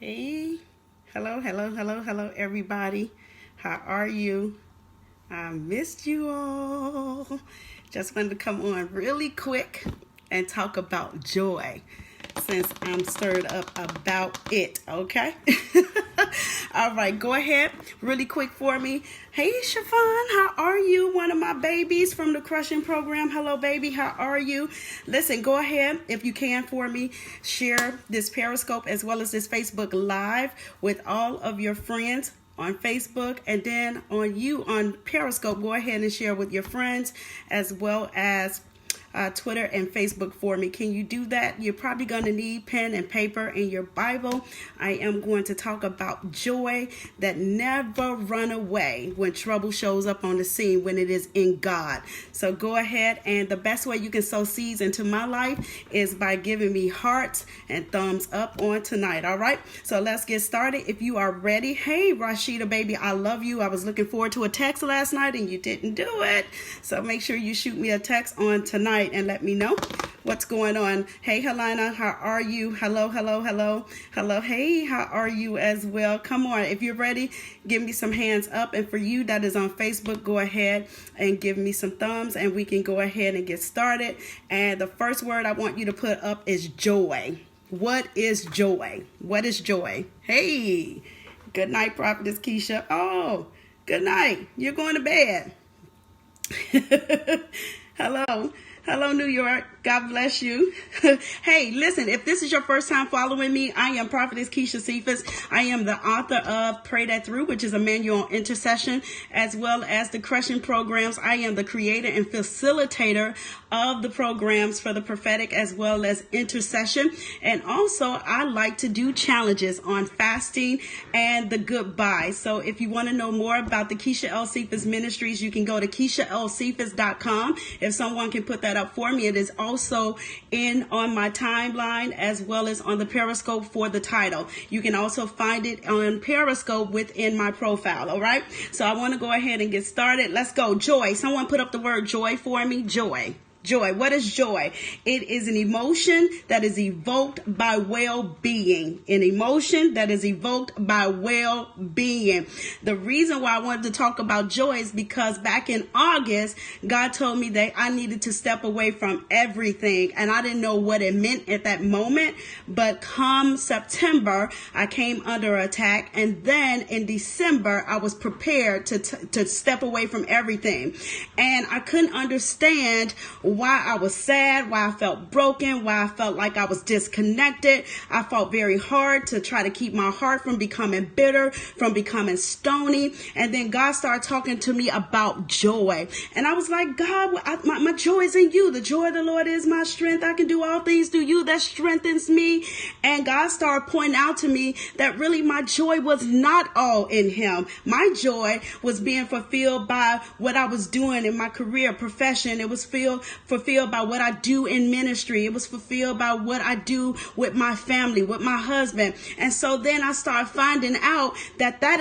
Hey, hello, everybody. How are you? I missed you all. Just wanted to come on really quick and talk about joy since I'm stirred up about it, okay? All right, go ahead really quick for me. Hey, Chiffon, how are you? One of my babies from the Crushing Program. Hello, baby, how are you? Listen, go ahead, if you can for me, share this Periscope as well as this Facebook Live with all of your friends on Facebook, and then on Periscope, go ahead and share with your friends as well as Twitter and Facebook for me. Can you do that? You're probably going to need pen and paper and your Bible. I am going to talk about joy that never run away when trouble shows up on the scene, when it is in God. So go ahead, and the best way you can sow seeds into my life is by giving me hearts and thumbs up on tonight. All right, so let's get started. If you are ready, hey Rashida baby, I love you. I was looking forward to a text last night and you didn't do it, so make sure you shoot me a text on tonight and let me know what's going on. Hey Helena, how are you? Hello. Hey, how are you as well? Come on, if you're ready, give me some hands up, and for you that is on Facebook, go ahead and give me some thumbs and we can go ahead and get started. And the first word I want you to put up is joy. What is joy? What is joy? Hey, good night, Prophetess Keisha. Oh, good night. You're going to bed. Hello, New York. God bless you. Hey, listen, if this is your first time following me, I am Prophetess Keisha Cephas. I am the author of Pray That Through, which is a manual on intercession, as well as the Crushing Programs. I am the creator and facilitator of the programs for the prophetic as well as intercession. And also, I like to do challenges on fasting and the goodbye. So if you want to know more about the Keisha L. Cephas Ministries, you can go to KeishaLCephas.com. If someone can put that up for me, it is also on my timeline as well as on the Periscope for the title. You can also find it on Periscope within my profile. All right, so I want to go ahead and get started. Let's go. Joy. Someone put up the word joy for me. Joy. What is joy? It is an emotion that is evoked by well-being. An emotion that is evoked by well-being. The reason why I wanted to talk about joy is because back in August, God told me that I needed to step away from everything. And I didn't know what it meant at that moment. But come September, I came under attack. And then in December, I was prepared to step away from everything. And I couldn't understand why I was sad, why I felt broken, why I felt like I was disconnected. I fought very hard to try to keep my heart from becoming bitter, from becoming stony. And then God started talking to me about joy. And I was like, God, my joy is in you. The joy of the Lord is my strength. I can do all things through you that strengthens me. And God started pointing out to me that really my joy was not all in him. My joy was being fulfilled by what I was doing in my career, profession. It was fulfilled by what I do in ministry. It was fulfilled by what I do with my family, with my husband. And so then I started finding out that that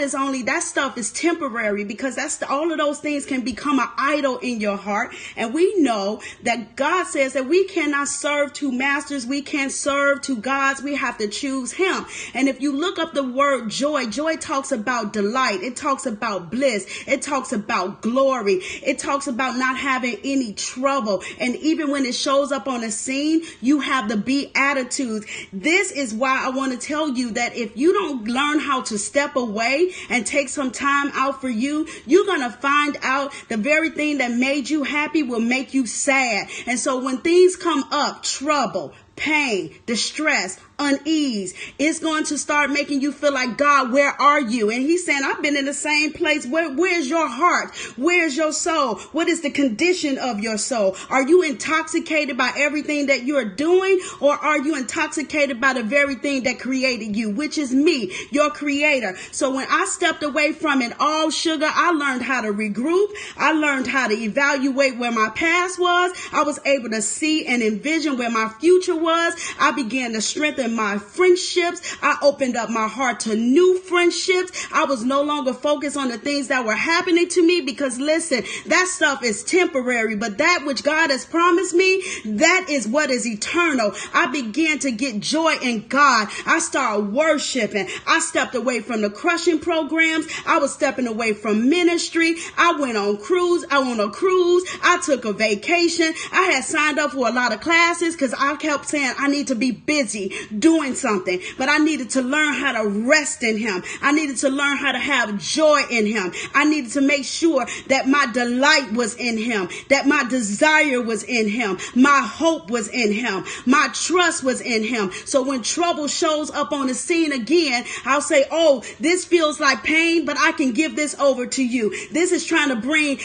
stuff is temporary, because all of those things can become an idol in your heart. And we know that God says that we cannot serve two masters. We can't serve two gods. We have to choose him. And if you look up the word joy talks about delight. It talks about bliss. It talks about glory. It talks about not having any trouble. And even when it shows up on the scene, you have the Beatitudes. This is why I want to tell you that if you don't learn how to step away and take some time out for you, you're going to find out the very thing that made you happy will make you sad. And so when things come up, trouble, pain, distress, unease, it's going to start making you feel like, God, where are you? And he's saying, I've been in the same place. Where's your heart? Where's your soul? What is the condition of your soul? Are you intoxicated by everything that you're doing, or are you intoxicated by the very thing that created you, which is me, your creator? So when I stepped away from it all, sugar, I learned how to regroup. I learned how to evaluate where my past was. I was able to see and envision where my future was. was. I began to strengthen my friendships. I opened up my heart to new friendships. I was no longer focused on the things that were happening to me, because listen, that stuff is temporary, but that which God has promised me, that is what is eternal. I began to get joy in God. I started worshiping. I stepped away from the crushing programs. I was stepping away from ministry. I went on cruise. I took a vacation. I had signed up for a lot of classes because I kept saying I need to be busy doing something, but I needed to learn how to rest in him. I needed to learn how to have joy in him. I needed to make sure that my delight was in him, that my desire was in him, my hope was in him, my trust was in him. So when trouble shows up on the scene again, I'll say, oh, this feels like pain, but I can give this over to you. This is trying to bring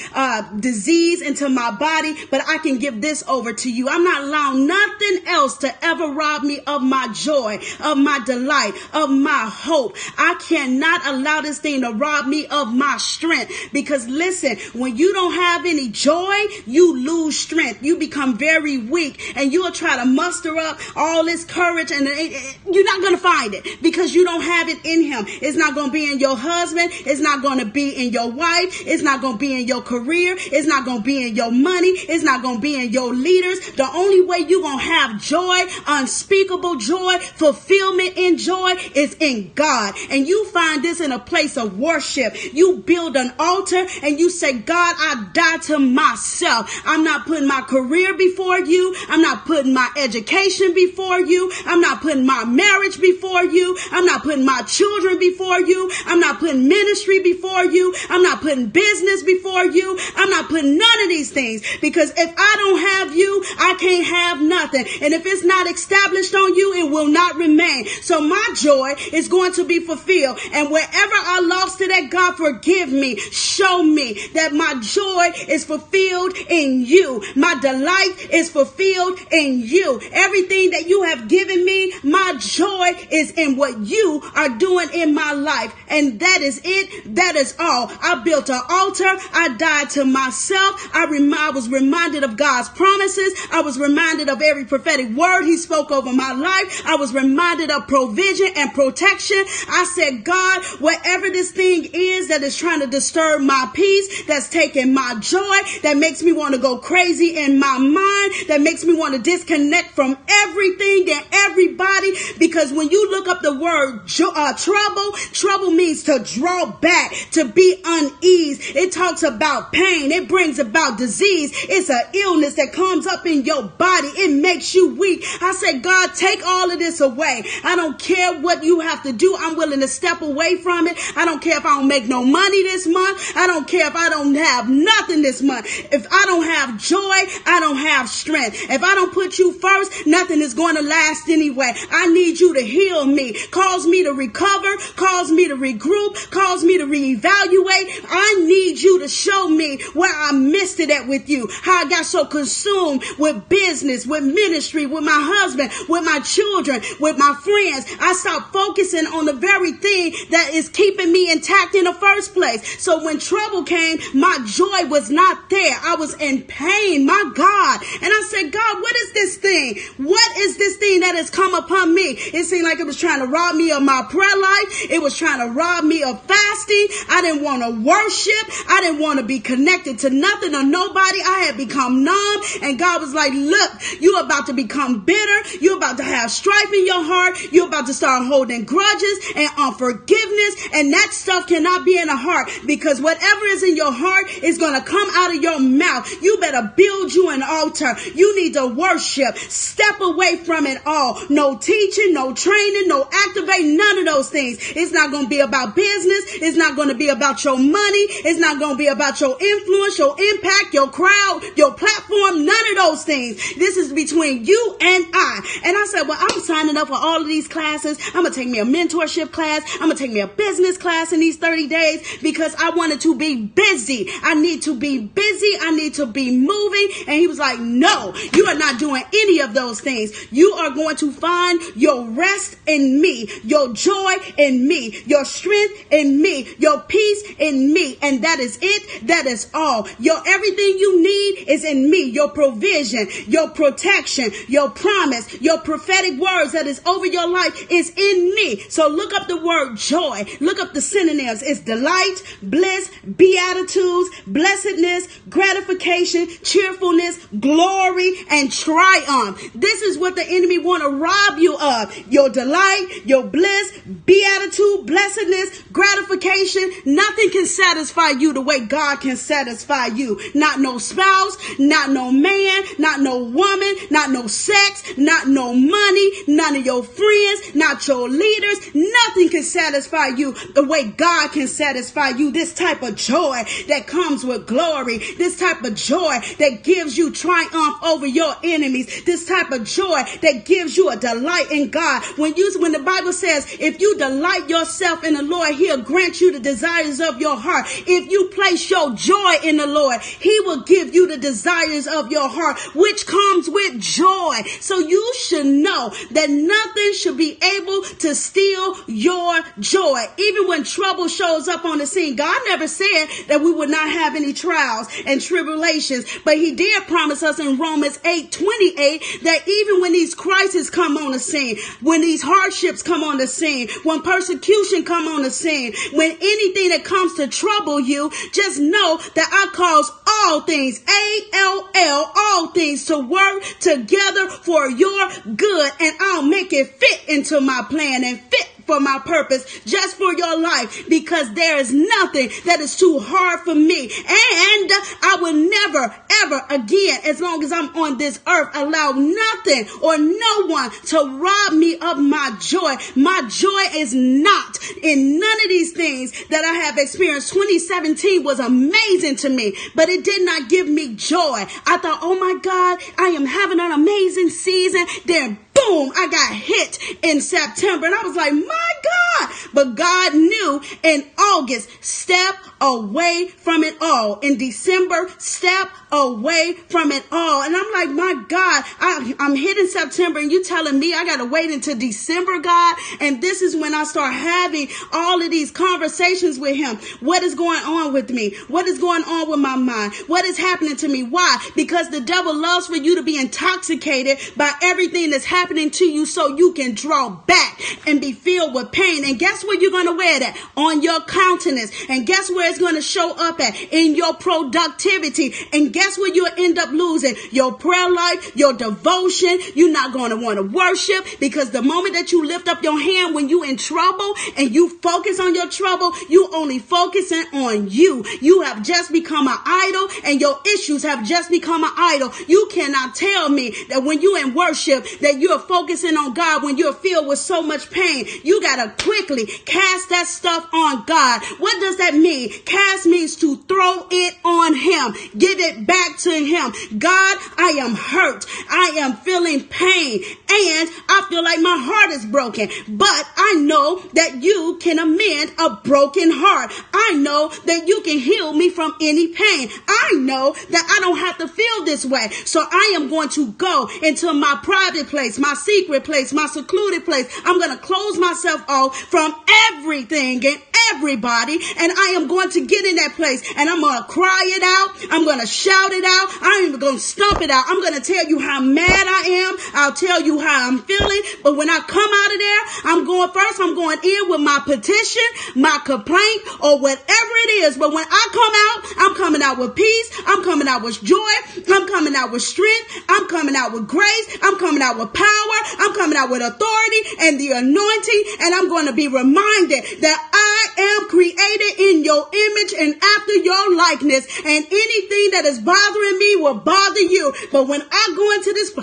disease into my body, but I can give this over to you. I'm not allowing nothing else to ever rob me of my joy, of my delight, of my hope. I cannot allow this thing to rob me of my strength, because listen, when you don't have any joy, you lose strength. You become very weak, and you'll try to muster up all this courage, and you're not going to find it because you don't have it in him. It's not going to be in your husband. It's not going to be in your wife. It's not going to be in your career. It's not going to be in your money. It's not going to be in your leaders. The only way you're going to have joy, unspeakable joy, fulfillment in joy, is in God. And you find this in a place of worship. You build an altar and you say, God, I die to myself. I'm not putting my career before you. I'm not putting my education before you. I'm not putting my marriage before you. I'm not putting my children before you. I'm not putting ministry before you. I'm not putting business before you. I'm not putting none of these things, because if I don't have you, I can't have nothing. And if it's not established on you, it will not remain. So my joy is going to be fulfilled. And wherever I lost it at, God, forgive me. Show me that my joy is fulfilled in you. My delight is fulfilled in you. Everything that you have given me, my joy is in what you are doing in my life. And that is it. That is all. I built an altar. I died to myself. I was reminded of God's promises. I was reminded of every prophetic word he spoke over my life. I was reminded of provision and protection. I said, God, whatever this thing is that is trying to disturb my peace, that's taking my joy, that makes me want to go crazy in my mind, that makes me want to disconnect from everything and everybody, because when you look up the word trouble means to draw back, to be uneased. It talks about pain. It brings about disease. It's an illness that comes up in your body. It makes you weak. I said, God, take all of this away. I don't care what you have to do. I'm willing to step away from it. I don't care if I don't make no money this month. I don't care if I don't have nothing this month. If I don't have joy, I don't have strength. If I don't put you first, nothing is going to last anyway. I need you to heal me. Cause me to recover. Cause me to regroup. Cause me to reevaluate. I need you to show me where I missed it at with you. How I got so consumed with business, with ministry, with my husband, with my children, with my friends. I stopped focusing on the very thing that is keeping me intact in the first place. So when trouble came, my joy was not there. I was in pain, my God. And I said, God, what is this thing? What is this thing that has come upon me? It seemed like it was trying to rob me of my prayer life. It was trying to rob me of fasting. I didn't want to worship. I didn't want to be connected to nothing or nobody. I had become numb. And God was like, look, you're about to become bitter. You're about to have strife in your heart. You're about to start holding grudges and unforgiveness. And that stuff cannot be in the heart, because whatever is in your heart is going to come out of your mouth. You better build you an altar. You need to worship. Step away from it all. No teaching, no training, no activating, none of those things. It's not going to be about business. It's not going to be about your money. It's not going to be about your influence, your impact, your crowd, your platform, none of those things. This is between you and I. And I said, well, I'm signing up for all of these classes. I'm going to take me a mentorship class. I'm going to take me a business class in these 30 days because I wanted to be busy. I need to be busy. I need to be moving. And he was like, no, you are not doing any of those things. You are going to find your rest in me, your joy in me, your strength in me, your peace in me. And that is it. That is all. Everything Everything you need is in me. Your provision, your protection, your promise, your prophetic words that is over your life is in me. So look up the word joy. Look up the synonyms. It's delight, bliss, beatitudes, blessedness, gratification, cheerfulness, glory, and triumph. This is what the enemy want to rob you of. Your delight, your bliss, beatitude, blessedness, gratification. Nothing can satisfy you the way God can satisfy you. Not no spouse, not no man, not no woman, not no sex, not no money, none of your friends, not your leaders. Nothing can satisfy you the way God can satisfy you. This type of joy that comes with glory. This type of joy that gives you triumph over your enemies. This type of joy that gives you a delight in God. When the Bible says, if you delight yourself in the Lord, he'll grant you the desires of your heart. If you place your joy in the Lord, he will give you the desires of your heart, which comes with joy. So you should know that nothing should be able to steal your joy. Even when trouble shows up on the scene, God never said that we would not have any trials and tribulations, but he did promise us in Romans 8:28 that even when these crises come on the scene, when these hardships come on the scene, when persecution come on the scene, when anything that comes to trouble you, just know that I cause all things, A-L-L, all things to work together for your good, and I'll make it fit into my plan and fit for my purpose, just for your life, because there is nothing that is too hard for me. And I will never, ever again, as long as I'm on this earth, allow nothing or no one to rob me of my joy. My joy is not in none of these things that I have experienced. 2017 was amazing to me, but it did not give me joy. I thought, oh my God, I am having an amazing season. Then boom, I got hit in September. And I was like, my God. But God knew in August, step away from it all. In December, step away from it all. And I'm like, my God, I'm hit in September and you telling me I got to wait until December, God? And this is when I start having all of these conversations with him. What is going on with me? What is going on with my mind? What is happening to me? Why? Because the devil loves for you to be intoxicated by everything that's happening to you so you can draw back and be filled with pain. And guess where you're going to wear that? On your countenance. And guess where it's going to show up at? In your productivity. And guess where you'll end up losing? Your prayer life, your devotion. You're not going to want to worship, because the moment that you lift up your hand when you're in trouble and you focus on your trouble, you only focusing on you. You have just become an idol, and your issues have just become an idol. You cannot tell me that when you're in worship that you're focusing on God when you're filled with so much pain. You got to quickly cast that stuff on God. What does that mean? Cast means to throw it on him. Give it back to him. God, I am hurt. I am feeling pain, and I feel like my heart is broken. But I know that you can amend a broken heart. I know that you can heal me from any pain. I know that I don't have to feel this way. So I am going to go into my private place, my secret place, my secluded place. I'm going to close myself off from everything and everybody, and I am going to get in that place, and I'm going to cry it out. I'm going to shout it out. I'm even going to stomp it out. I'm going to tell you how mad I am. I'll tell you how I'm feeling. But when I come out of there, I'm going in with my petition, my complaint, or whatever it is. But when I come out, I'm coming out with peace. I'm coming out with joy. I'm coming out with strength. I'm coming out with grace. I'm coming out with power. I'm coming out with authority and the anointing. And I'm going to be reminded that I am created in your image and after your likeness, and anything that is bothering me will bother you. But when I go into this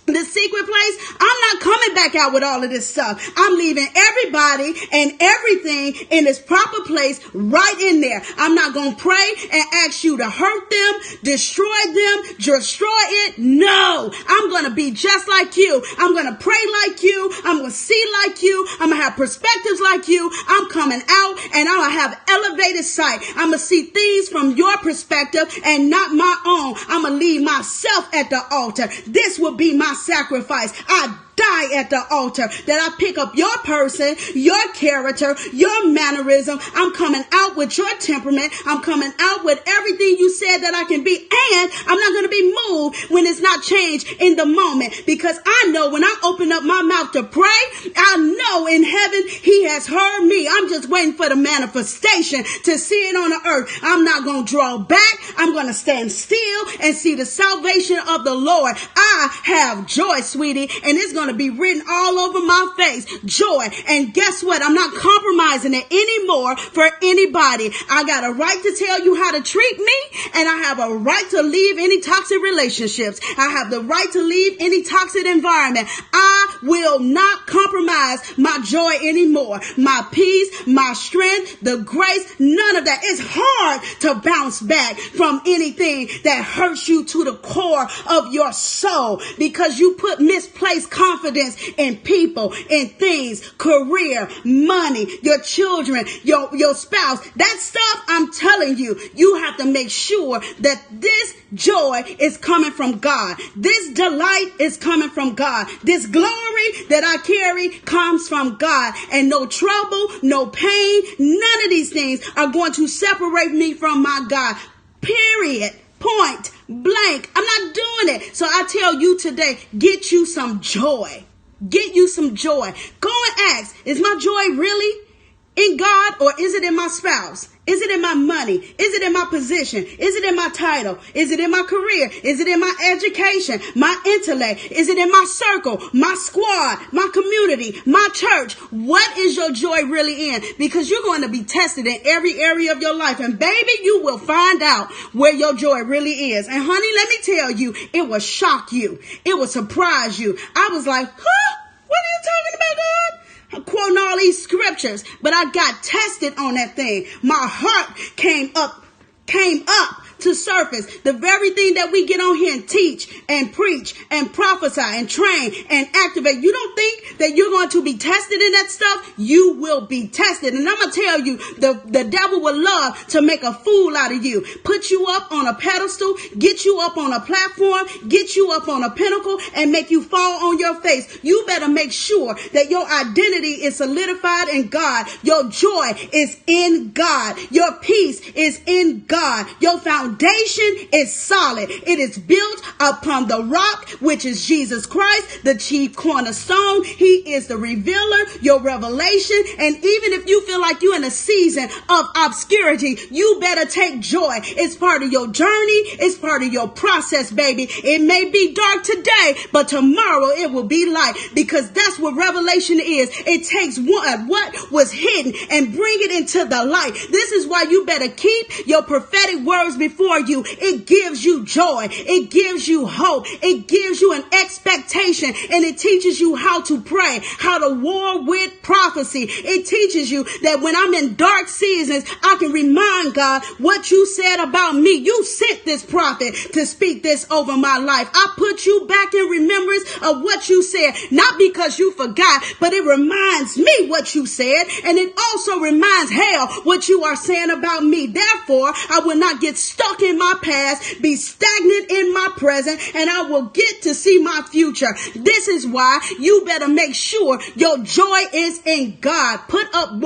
secret place, I'm not coming back out with all of this stuff. I'm leaving everybody and everything in its proper place right in there. I'm not going to pray and ask you to hurt them, destroy it. No, I'm going to be just like you. I'm going to pray like you. I'm going to see like you. I'm going to have perspectives like you. I'm coming out and I'm going to have elevated sight. I'm going to see things from your perspective and not my own. I'm going to leave myself at the altar. This will be my sacrifice. I die at the altar, that I pick up your person, your character, your mannerism. I'm coming out with your temperament. I'm coming out with everything you said that I can be. And I'm not going to be moved when it's not changed in the moment, because I know when I open up my mouth to pray, I know in heaven he has heard me. I'm just waiting for the manifestation to see it on the earth. I'm not going to draw back. I'm going to stand still and see the salvation of the Lord. I have joy, sweetie, and it's going to be written all over my face. Joy. And guess what? I'm not compromising it anymore for anybody. I got a right to tell you how to treat me, and I have a right to leave any toxic relationships. I have the right to leave any toxic environment. I will not compromise my joy anymore. My peace, my strength, the grace, none of that. It's hard to bounce back from anything that hurts you to the core of your soul, because you put misplaced confidence in people, in things, career, money, your children, your spouse. That stuff, I'm telling you, you have to make sure that this joy is coming from God. This delight is coming from God. This glory that I carry comes from God. And no trouble, no pain, none of these things are going to separate me from my God. Period. Point blank. I'm not doing it. So I tell you today, get you some joy. Get you some joy. Go and ask, is my joy really in God, or is it in my spouse? Is it in my money? Is it in my position? Is it in my title? Is it in my career? Is it in my education, my intellect? Is it in my circle, my squad, my community, my church? What is your joy really in? Because you're going to be tested in every area of your life. And baby, you will find out where your joy really is. And honey, let me tell you, it will shock you. It will surprise you. I was like, huh? What are you talking about, God? I'm quoting all these scriptures, but I got tested on that thing. My heart came up to surface. The very thing that we get on here and teach and preach and prophesy and train and activate. You don't think that you're going to be tested in that stuff? You will be tested. And I'm going to tell you, the devil would love to make a fool out of you. Put you up on a pedestal, get you up on a platform, get you up on a pinnacle, and make you fall on your face. You better make sure that your identity is solidified in God. Your joy is in God. Your peace is in God. Your foundation is solid. It is built upon the rock, which is Jesus Christ, the chief cornerstone. He is the revealer, your revelation. And even if you feel like you're in a season of obscurity, you better take joy. It's part of your journey. It's part of your process, baby. It may be dark today, but tomorrow it will be light, because that's what revelation is. It takes what was hidden and bring it into the light. This is why you better keep your prophetic words before you. It gives you joy. It gives you hope. It gives you an expectation, and it teaches you how to pray, how to war with prophecy. It teaches you that when I'm in dark seasons, I can remind God what you said about me. You sent this prophet to speak this over my life. I put you back in remembrance of what you said, not because you forgot, but it reminds me what you said, and it also reminds hell what you are saying about me. Therefore, I will not get stuck in my past, be stagnant in my present, and I will get to see my future. This is why you better make sure your joy is in God. Put up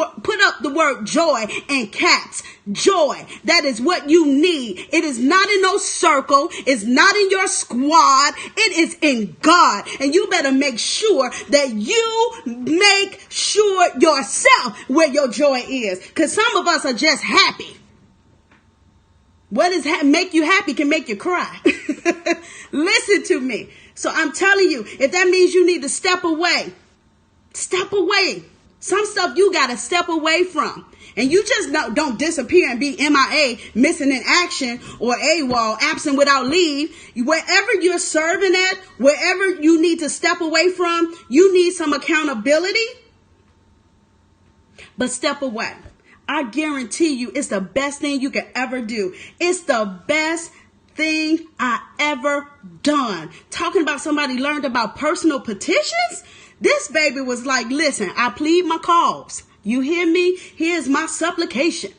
the word joy in caps. Joy. That is what you need. It is not in no circle. It's not in your squad. It is in God. And you better make sure that you make sure yourself where your joy is. Because some of us are just happy. What is make you happy can make you cry. Listen to me. So I'm telling you, if that means you need to step away, step away. Some stuff you got to step away from. And you just don't disappear and be MIA, missing in action, or AWOL, absent without leave. Wherever you're serving at, wherever you need to step away from, you need some accountability. But step away. I guarantee you it's the best thing you can ever do. It's the best thing I ever done. Talking about somebody learned about personal petitions. This baby was like, listen, I plead my cause. You hear me? Here's my supplication.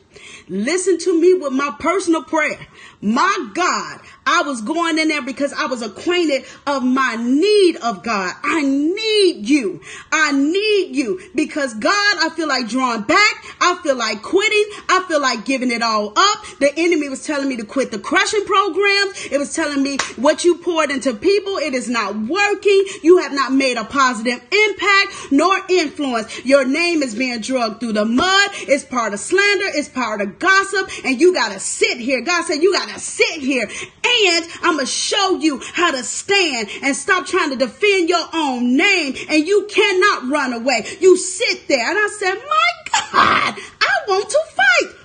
Listen to me with my personal prayer. My God, I was going in there because I was acquainted of my need of God. I need you. I need you because God, I feel like drawing back. I feel like quitting. I feel like giving it all up. The enemy was telling me to quit the crushing programs. It was telling me what you poured into people, it is not working. You have not made a positive impact nor influence. Your name is being dragged through the mud. It's part of slander. It's part of gossip. And you got to sit here. God said, you got to sit here and I'm going to show you how to stand and stop trying to defend your own name. And you cannot run away. You sit there. And I said, my God, I want to fight.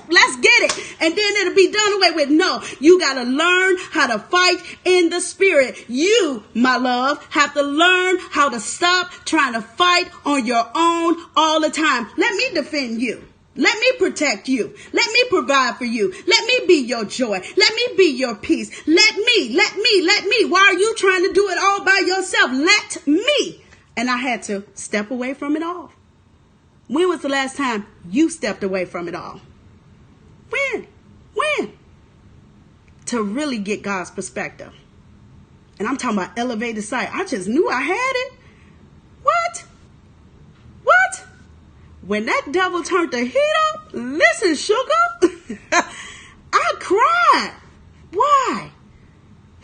Let's get it. And then it'll be done away with. No, you got to learn how to fight in the spirit. You, my love, have to learn how to stop trying to fight on your own all the time. Let me defend you. Let me protect you. Let me provide for you. Let me be your joy. Let me be your peace. Let me. Why are you trying to do it all by yourself? Let me. And I had to step away from it all. When was the last time you stepped away from it all? When? To really get God's perspective. And I'm talking about elevated sight. I just knew I had it. What? When that devil turned the heat up, listen, sugar, I cried. Why?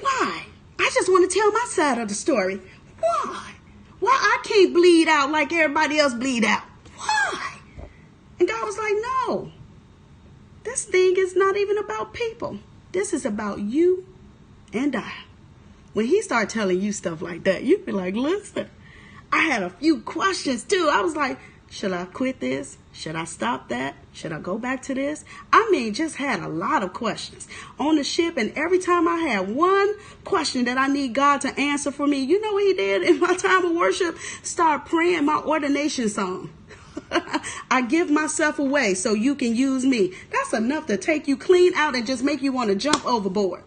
I just want to tell my side of the story. Why I can't bleed out like everybody else bleed out? Why? And God was like, no, this thing is not even about people. This is about you and I. When he started telling you stuff like that, you'd be like, listen, I had a few questions too. I was like, should I quit this? Should I stop that? Should I go back to this? I mean, just had a lot of questions on the ship. And every time I had one question that I need God to answer for me, you know what he did in my time of worship? Start praying my ordination song. I give myself away so you can use me. That's enough to take you clean out and just make you want to jump overboard.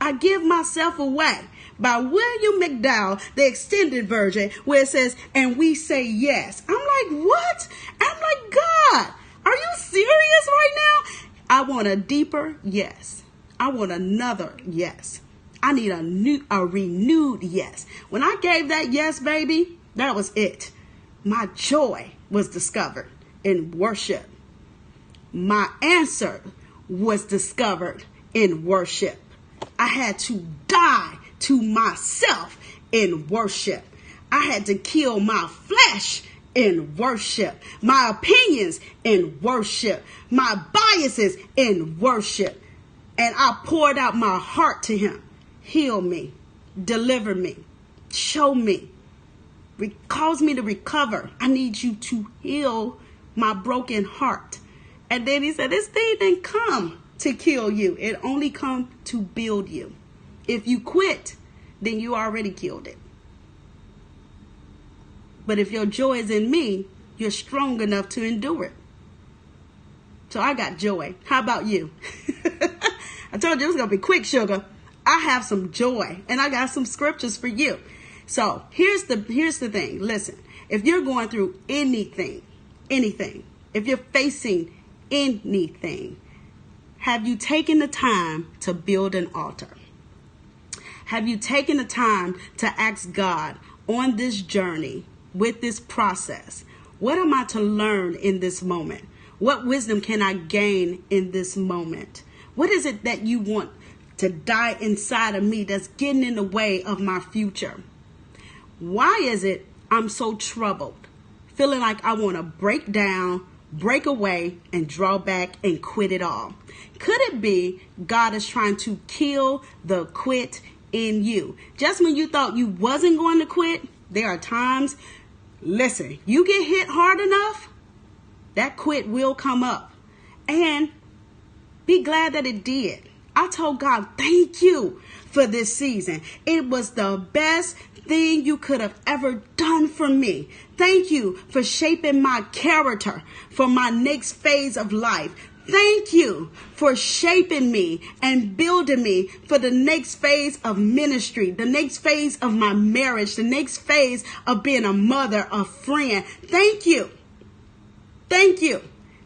I give myself away. By William McDowell, the extended version, where it says, and we say yes. I'm like, what? I'm like, God, are you serious right now? I want a deeper yes. I want another yes. I need a renewed yes. When I gave that yes, baby, that was it. My joy was discovered in worship. My answer was discovered in worship. I had to die to myself in worship. I had to kill my flesh in worship, my opinions in worship, my biases in worship. And I poured out my heart to him. Heal me, deliver me, show me, cause me to recover. I need you to heal my broken heart. And then he said, this thing didn't come to kill you. It only come to build you. If you quit, then you already killed it. But if your joy is in me, you're strong enough to endure it. So I got joy. How about you? I told you it was going to be quick, sugar. I have some joy and I got some scriptures for you. So here's the thing. Listen, if you're going through anything, if you're facing anything, have you taken the time to build an altar? Have you taken the time to ask God on this journey with this process? What am I to learn in this moment? What wisdom can I gain in this moment? What is it that you want to die inside of me that's getting in the way of my future? Why is it I'm so troubled, feeling like I want to break down, break away, and draw back and quit it all? Could it be God is trying to kill the quit in you? Just when you thought you wasn't going to quit, there are times, listen, you get hit hard enough, that quit will come up. And be glad that it did. I told God, thank you for this season. It was the best thing you could have ever done for me. Thank you for shaping my character for my next phase of life. Thank you for shaping me and building me for the next phase of ministry, the next phase of my marriage, the next phase of being a mother, a friend. Thank you. Thank you.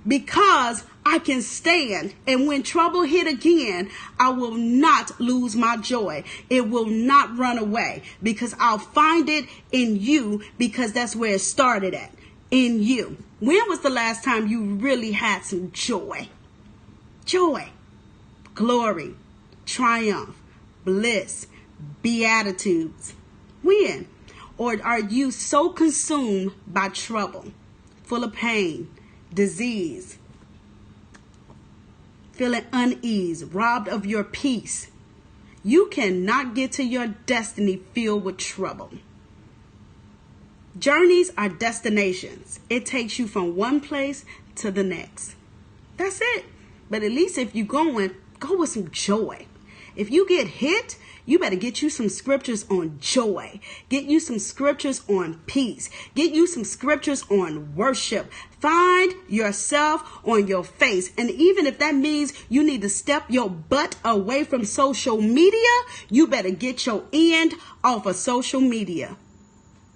Because I can stand. And when trouble hit again, I will not lose my joy. It will not run away, because I'll find it in you, because that's where it started at, in you. When was the last time you really had some joy? Joy, glory, triumph, bliss, beatitudes. When? Or are you so consumed by trouble, full of pain, disease, feeling unease, robbed of your peace? You cannot get to your destiny filled with trouble. Journeys are destinations. It takes you from one place to the next. That's it. But at least if you're going, go with some joy. If you get hit, you better get you some scriptures on joy. Get you some scriptures on peace. Get you some scriptures on worship. Find yourself on your face. And even if that means you need to step your butt away from social media, you better get your end off of social media.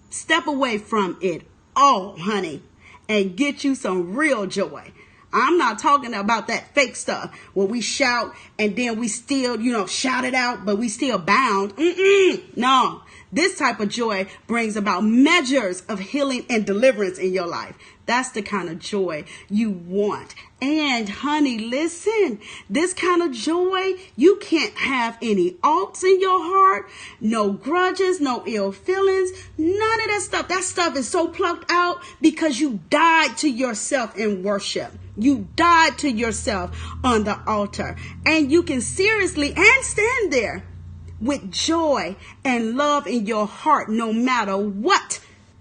Step away from it all, honey, and get you some real joy. I'm not talking about that fake stuff where we shout and then we still, shout it out, but we still bound. No, this type of joy brings about measures of healing and deliverance in your life. That's the kind of joy you want. And honey, listen, this kind of joy, you can't have any alts in your heart, no grudges, no ill feelings, none of that stuff. That stuff is so plucked out because you died to yourself in worship. You died to yourself on the altar, and you can seriously and stand there with joy and love in your heart, no matter what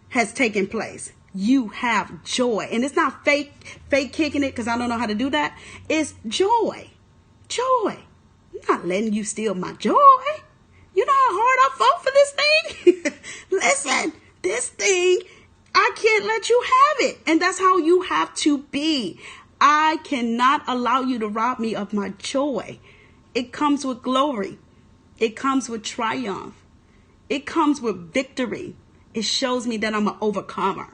has taken place. You have joy, and it's not fake kicking it, because I don't know how to do that. It's joy. I'm not letting you steal my joy. You know how hard I fought for this thing? Listen, this thing, I can't let you have it. And that's how you have to be. I cannot allow you to rob me of my joy. It comes with glory. It comes with triumph. It comes with victory. It shows me that I'm an overcomer.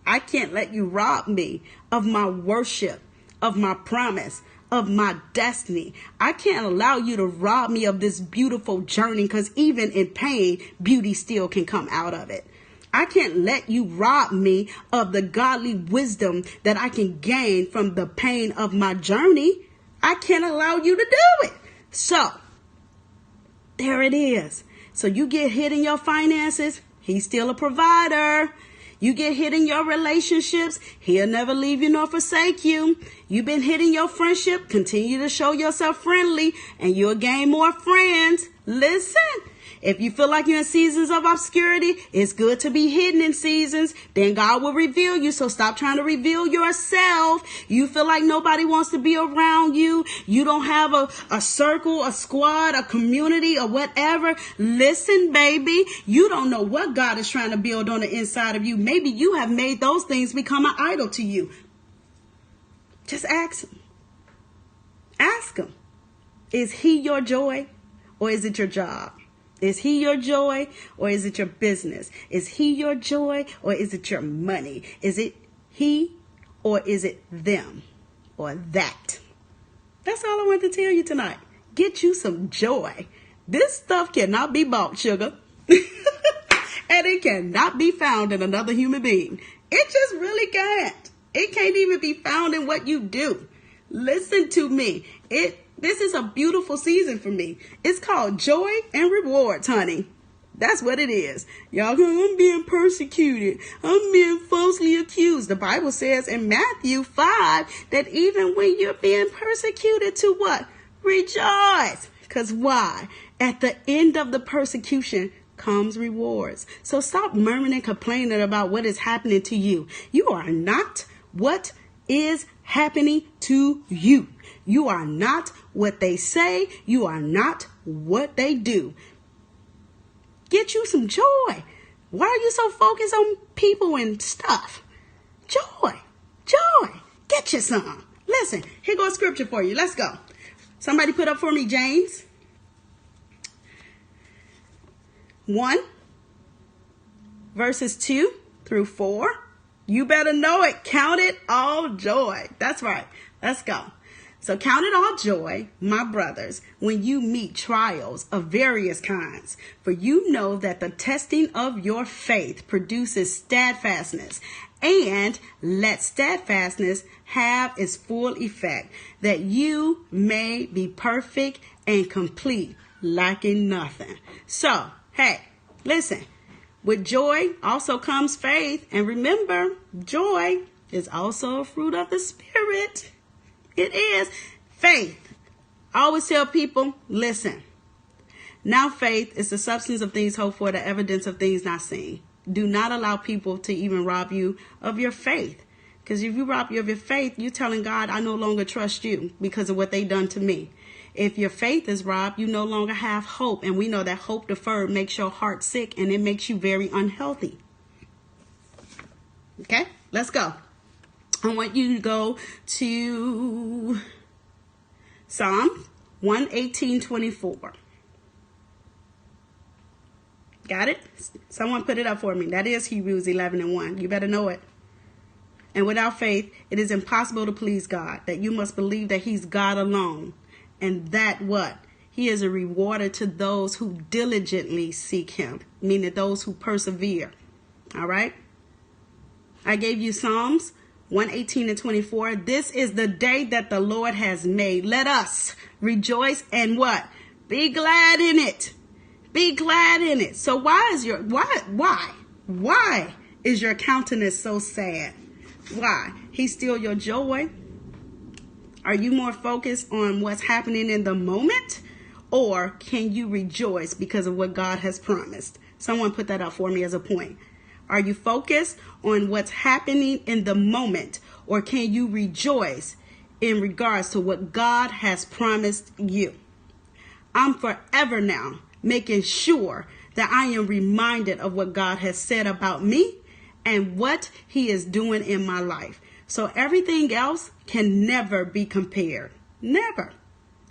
I can't let you rob me of my worship, of my promise, of my destiny. I can't allow you to rob me of this beautiful journey, because even in pain, beauty still can come out of it. I can't let you rob me of the godly wisdom that I can gain from the pain of my journey. I can't allow you to do it. So, there it is. So you get hit in your finances, he's still a provider. You get hit in your relationships, he'll never leave you nor forsake you. You've been hit in your friendship, continue to show yourself friendly, and you'll gain more friends. Listen, if you feel like you're in seasons of obscurity, it's good to be hidden in seasons. Then God will reveal you. So stop trying to reveal yourself. You feel like nobody wants to be around you. You don't have a circle, a squad, a community, or whatever. Listen, baby, you don't know what God is trying to build on the inside of you. Maybe you have made those things become an idol to you. Just ask him. Ask him. Is he your joy, or is it your job? Is he your joy, or is it your business? Is he your joy, or is it your money? Is it he, or is it them, or that? That's all I want to tell you tonight. Get you some joy. This stuff cannot be bought, sugar. And it cannot be found in another human being. It just really can't. It can't even be found in what you do. Listen to me. This is a beautiful season for me. It's called joy and rewards, honey. That's what it is. Y'all, I'm being persecuted. I'm being falsely accused. The Bible says in Matthew 5 that even when you're being persecuted, to what? Rejoice. Because why? At the end of the persecution comes rewards. So stop murmuring and complaining about what is happening to you. You are not what is happening to you. You are not what they say. You are not what they do. Get you some joy. Why are you so focused on people and stuff? Joy. Get you some. Listen, here goes scripture for you. Let's go. Somebody put up for me James 1, verses 2 through 4. You better know it. Count it all joy. That's right. Let's go. So count it all joy, my brothers, when you meet trials of various kinds. For you know that the testing of your faith produces steadfastness. And let steadfastness have its full effect, that you may be perfect and complete, lacking nothing. So, hey, listen, with joy also comes faith. And remember, joy is also a fruit of the Spirit. It is faith. I always tell people, listen, now faith is the substance of things hoped for, the evidence of things not seen. Do not allow people to even rob you of your faith. Because if you rob you of your faith, you're telling God, I no longer trust you because of what they done to me. If your faith is robbed, you no longer have hope. And we know that hope deferred makes your heart sick and it makes you very unhealthy. Okay, let's go. I want you to go to Psalm 118:24. Got it? Someone put it up for me. That is Hebrews 11:1. You better know it. And without faith, it is impossible to please God. That you must believe that he's God alone. And that what? He is a rewarder to those who diligently seek him. Meaning those who persevere. All right? I gave you Psalms 118:24. This is the day that the Lord has made. Let us rejoice and what? Be glad in it. Be glad in it. So why is your countenance so sad? Why? He steal your joy? Are you more focused on what's happening in the moment? Or can you rejoice because of what God has promised? Someone put that up for me as a point. Are you focused on what's happening in the moment? Or can you rejoice in regards to what God has promised you? I'm forever now making sure that I am reminded of what God has said about me and what he is doing in my life. So everything else can never be compared. Never.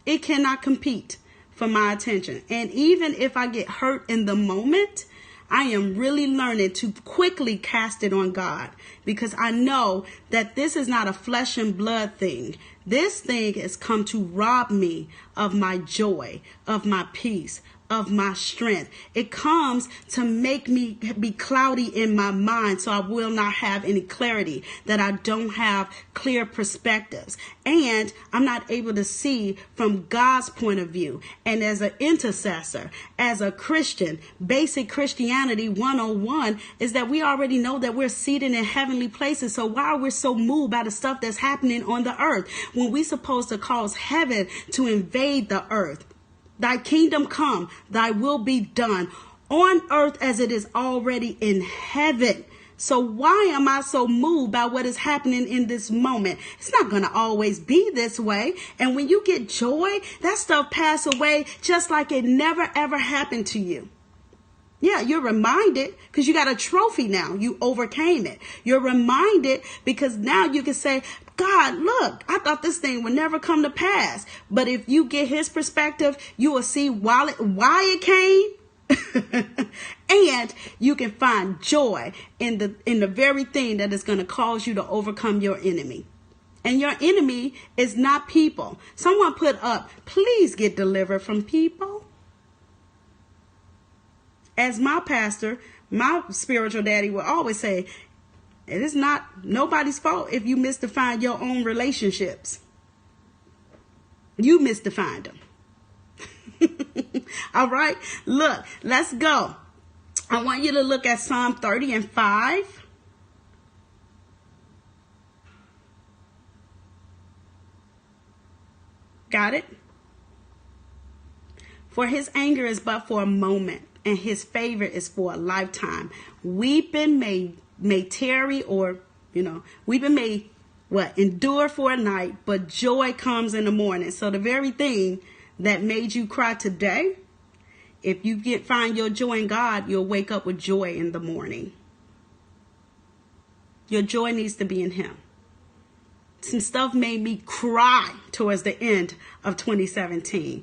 It cannot compete for my attention. And even if I get hurt in the moment, I am really learning to quickly cast it on God, because I know that this is not a flesh and blood thing. This thing has come to rob me of my joy, of my peace, of my strength. It comes to make me be cloudy in my mind, so I will not have any clarity, that I don't have clear perspectives, and I'm not able to see from God's point of view. And as an intercessor, as a Christian, basic Christianity 101 is that we already know that we're seated in heavenly places. So why are we so moved by the stuff that's happening on the earth when we're supposed to cause heaven to invade the earth? Thy kingdom come, thy will be done on earth as it is already in heaven. So why am I so moved by what is happening in this moment? It's not going to always be this way. And when you get joy, that stuff pass away just like it never ever happened to you. Yeah, you're reminded because you got a trophy now. You overcame it. You're reminded because now you can say, God, look, I thought this thing would never come to pass. But if you get his perspective, you will see why it came. And you can find joy in the very thing that is going to cause you to overcome your enemy. And your enemy is not people. Someone put up, please get delivered from people. As my pastor, my spiritual daddy will always say, it is not nobody's fault if you misdefine your own relationships. You misdefined them. All right, look, let's go. I want you to look at Psalm 30:5. Got it? For his anger is but for a moment, and his favor is for a lifetime. Weeping may tarry, or, weeping may endure for a night, but joy comes in the morning. So the very thing that made you cry today, if you find your joy in God, you'll wake up with joy in the morning. Your joy needs to be in him. Some stuff made me cry towards the end of 2017.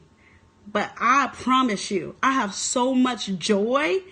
But I promise you, I have so much joy.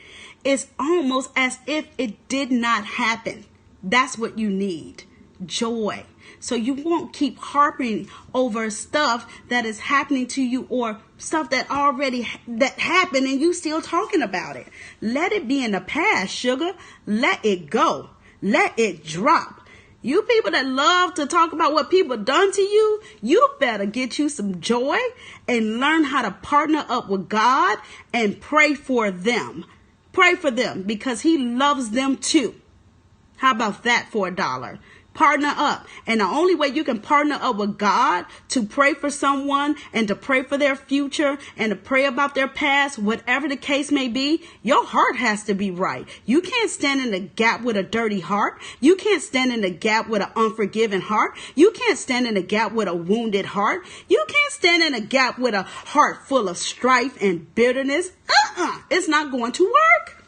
It's almost as if it did not happen. That's what you need. joy. So you won't keep harping over stuff that is happening to you or stuff that that happened and you still talking about it. Let it be in the past, sugar. Let it go. Let it drop. You people that love to talk about what people done to you, you better get you some joy and learn how to partner up with God and pray for them. Pray for them because he loves them too. How about that for $1? Partner up. And the only way you can partner up with God to pray for someone and to pray for their future and to pray about their past, whatever the case may be, your heart has to be right. You can't stand in the gap with a dirty heart. You can't stand in the gap with an unforgiving heart. You can't stand in the gap with a wounded heart. You can't stand in a gap with a heart full of strife and bitterness. It's not going to work.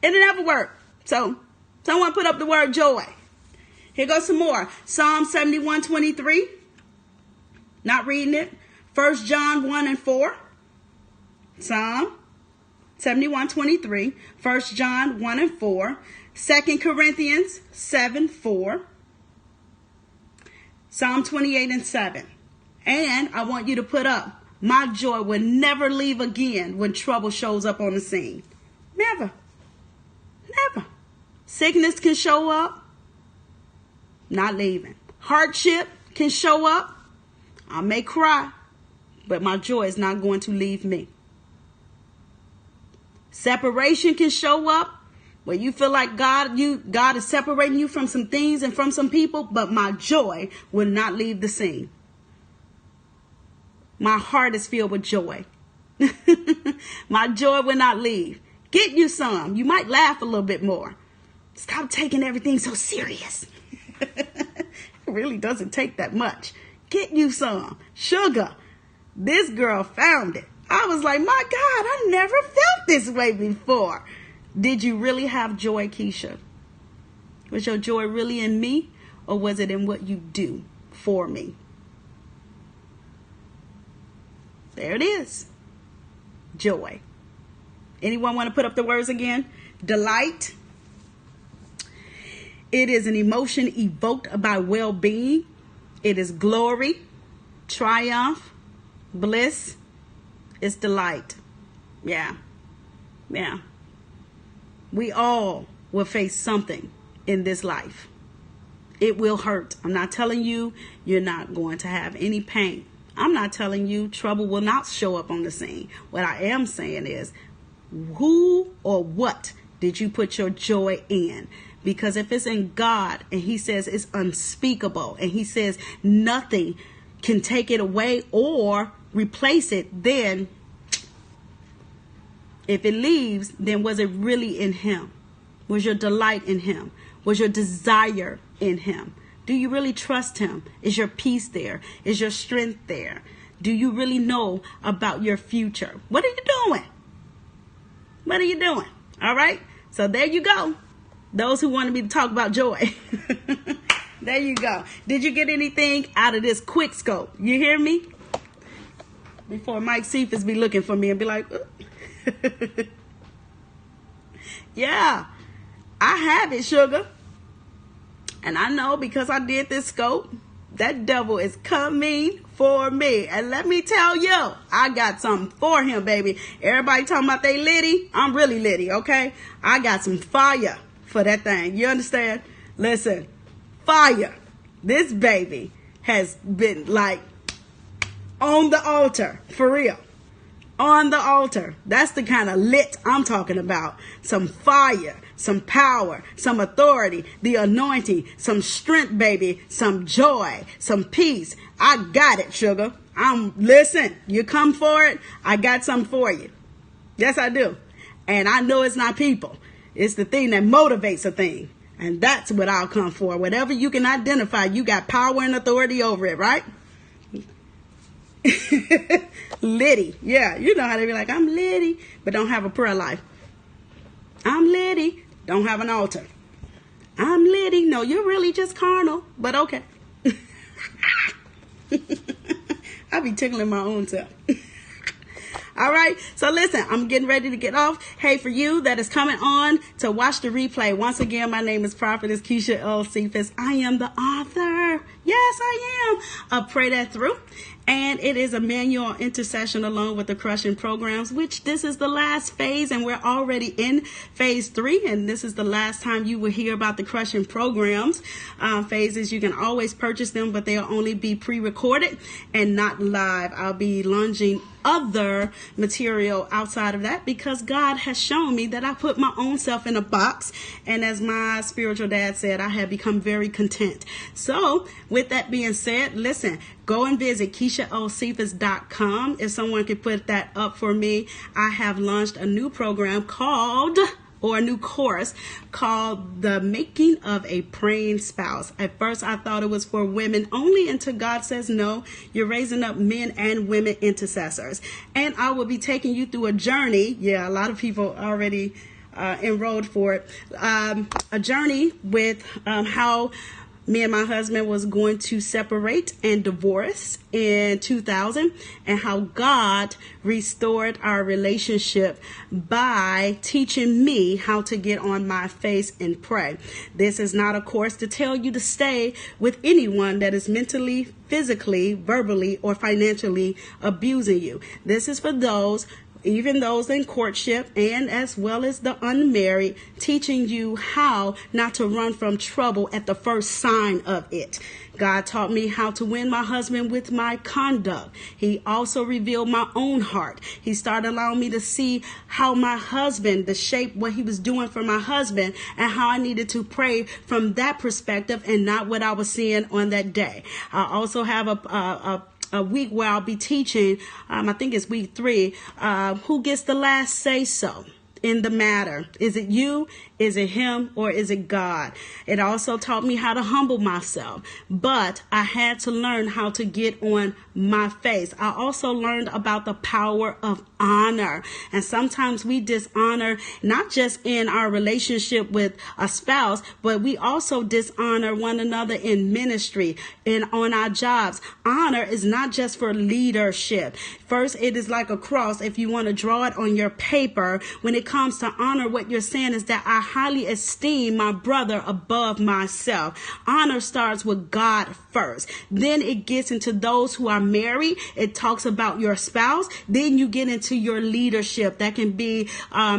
It'll never work. So someone put up the word joy. Here goes some more. Psalm 71:23. Not reading it. 1 John 1 and 4. Psalm 71:23. 1 John 1 and 4. 2 Corinthians 7:4. Psalm 28 and 7. And I want you to put up, my joy will never leave again when trouble shows up on the scene. Never. Never. Sickness can show up. Not leaving. Hardship can show up. I may cry, but my joy is not going to leave me. Separation can show up where you feel like God is separating you from some things and from some people, but my joy will not leave the scene. My heart is filled with joy. My joy will not leave. Get you some. You might laugh a little bit more. Stop taking everything so serious. It really doesn't take that much. Get you some. Sugar. This girl found it. I was like, my God, I never felt this way before. Did you really have joy, Keisha? Was your joy really in me, or was it in what you do for me? There it is. Joy. Anyone want to put up the words again? Delight. It is an emotion evoked by well-being. It is glory, triumph, bliss. It's delight. Yeah. Yeah. We all will face something in this life. It will hurt. I'm not telling you you're not going to have any pain. I'm not telling you trouble will not show up on the scene. What I am saying is, who or what did you put your joy in? Because if it's in God and he says it's unspeakable and he says nothing can take it away or replace it, then if it leaves, then was it really in him? Was your delight in him? Was your desire in him? Do you really trust him? Is your peace there? Is your strength there? Do you really know about your future? What are you doing? What are you doing? All right. So there you go. Those who wanted me to talk about joy. There you go. Did you get anything out of this quick scope? You hear me? Before Mike Cephas be looking for me and be like, yeah, I have it, sugar. And I know because I did this scope, that devil is coming for me. And let me tell you, I got something for him, baby. Everybody talking about they litty. I'm really litty, okay? I got some fire for that thing. You understand? Listen, fire. This baby has been like on the altar, for real. On the altar. That's the kind of lit I'm talking about. Some fire, some power, some authority, the anointing, some strength, baby, some joy, some peace. I got it, sugar. Listen, you come for it. I got something for you. Yes, I do. And I know it's not people. It's the thing that motivates a thing. And that's what I'll come for. Whatever you can identify, you got power and authority over it, right? Liddy. Yeah, you know how they be like, I'm Liddy, but don't have a prayer life. I'm Liddy, don't have an altar. I'm Liddy. No, you're really just carnal, but okay. I be tickling my own self. All right. So listen, I'm getting ready to get off. Hey, for you that is coming on to watch the replay, once again, my name is Prophetess Keisha L. Cephas. I am the author. Yes, I am. Pray That Through. And it is a manual intercession along with the crushing programs, which this is the last phase, and we're already in phase 3. And this is the last time you will hear about the crushing programs phases. You can always purchase them, but they'll only be pre-recorded and not live. I'll be launching other material outside of that because God has shown me that I put my own self in a box. And as my spiritual dad said, I have become very content. So with that being said, listen, go and visit KeishaOcephas.com. If someone could put that up for me, I have launched a new program called, or a new course called The Making of a Praying Spouse. At first, I thought it was for women only until God says, no, you're raising up men and women intercessors. And I will be taking you through a journey. Yeah, a lot of people already enrolled for it. A journey with how me and my husband was going to separate and divorce in 2000, and how God restored our relationship by teaching me how to get on my face and pray. This is not a course to tell you to stay with anyone that is mentally, physically, verbally, or financially abusing you. This is for those, even those in courtship, and as well as the unmarried, teaching you how not to run from trouble at the first sign of it. God taught me how to win my husband with my conduct. He also revealed my own heart. He started allowing me to see how my husband, the shape, what he was doing for my husband, and how I needed to pray from that perspective and not what I was seeing on that day. I also have a week where I'll be teaching, I think it's week 3, who gets the last say so in the matter. Is it you? Is it him? Or is it God? It also taught me how to humble myself, but I had to learn how to get on my face. I also learned about the power of honor. And sometimes we dishonor, not just in our relationship with a spouse, but we also dishonor one another in ministry and on our jobs. Honor is not just for leadership. First, it is like a cross. If you want to draw it on your paper, when it comes to honor, what you're saying is that I highly esteem my brother above myself. Honor starts with God first. Then it gets into those who are married. It talks about your spouse. Then you get into your leadership. That can be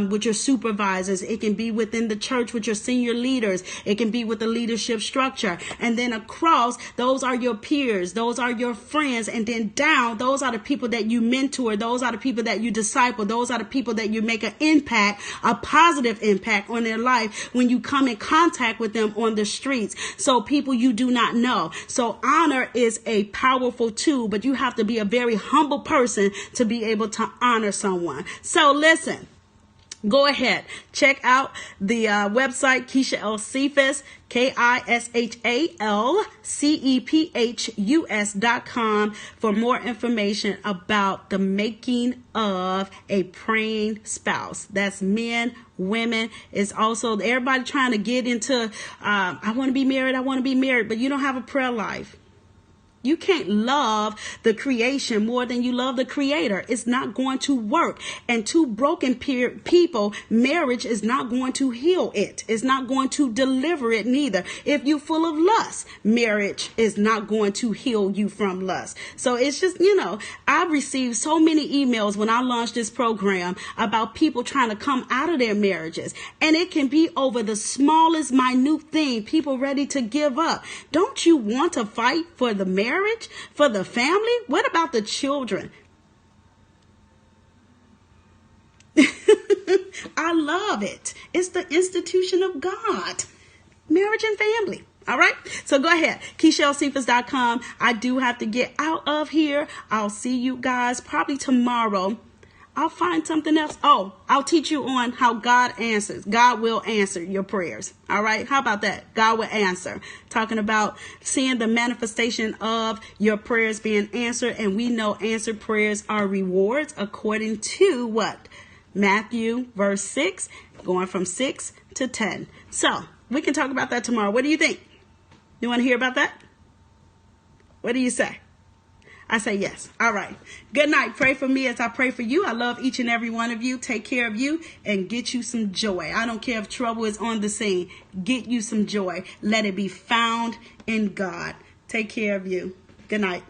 with your supervisors. It can be within the church with your senior leaders. It can be with the leadership structure. And then across, those are your peers. Those are your friends. And then down, those are the people that you mentor. Those are the people that you disciple. Those are the people that you make an impact, a positive impact on their life when you come in contact with them on the streets. So people you do not know. So honor is a powerful tool, but you have to be a very humble person to be able to honor someone. So listen, go ahead, check out the website, Keisha L. Cephas, KISHALCEPHUS.com for more information about the making of a praying spouse. That's men, women. It's also everybody trying to get into, I want to be married, but you don't have a prayer life. You can't love the creation more than you love the creator. It's not going to work. And two broken people, marriage is not going to heal it. It's not going to deliver it neither. If you're full of lust, marriage is not going to heal you from lust. So it's just, I've received so many emails when I launched this program about people trying to come out of their marriages. And it can be over the smallest minute thing, people ready to give up. Don't you want to fight for the marriage? For the family? What about the children? I love it. It's the institution of God. Marriage and family. All right. So go ahead. KeishaLcephas.com. I do have to get out of here. I'll see you guys probably tomorrow. I'll find something else. Oh, I'll teach you on how God answers. God will answer your prayers. All right. How about that? God will answer. Talking about seeing the manifestation of your prayers being answered. And we know answered prayers are rewards according to what? Matthew verse 6, going from 6 to 10. So we can talk about that tomorrow. What do you think? You want to hear about that? What do you say? I say yes. All right. Good night. Pray for me as I pray for you. I love each and every one of you. Take care of you and get you some joy. I don't care if trouble is on the scene. Get you some joy. Let it be found in God. Take care of you. Good night.